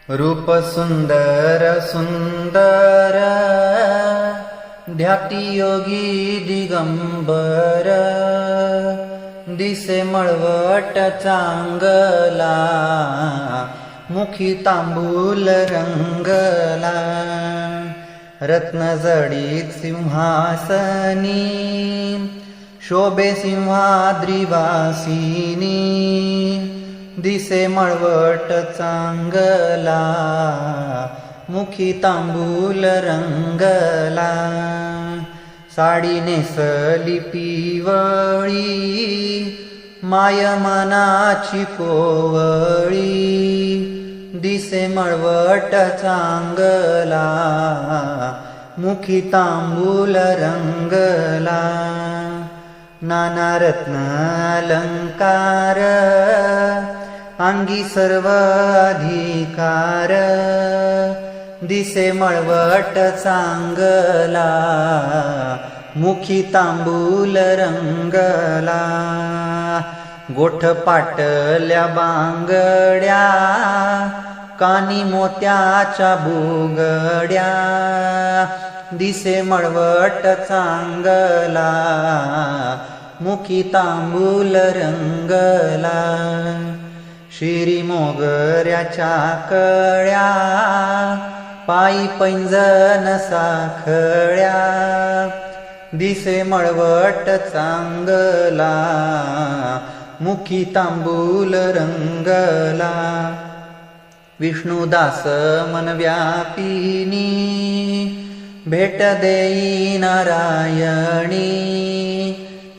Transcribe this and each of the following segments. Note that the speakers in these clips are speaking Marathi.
रूप सुंदर सुंदर ध्याती योगी दिगंबर दिसे मळवट चांगला मुखी तांबूल रंगला रत्न जडित सिंहासनी शोभे सिंहाद्री वासिनी दिसे मळवट चांगला मुखी तांबूल रंगला साडी नेसली पिवळी माय मनाची कोवळी दिसे मळवट चांगला मुखी तांबूल रंगला नाना रत्न अलंकार अंगी सर्व अधिकार दिसे मळवट चांगला मुखी तांबूल रंगला गोठ पाटल्या बांगड्या कानी मोत्याच्या बुगड्या दिसे मळवट चांगला मुखी तांबूल रंगला शिरी मोगऱ्याच्या कळ्या पायी पैंजण साखळ्या दिसे मळवट चांगला मुखी तांबूल रंगला विष्णुदास मन व्यापिनी भेट देई नारायणी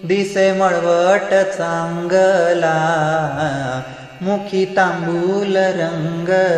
दिसे मळवट चांगला मुखी तांबूल रंगला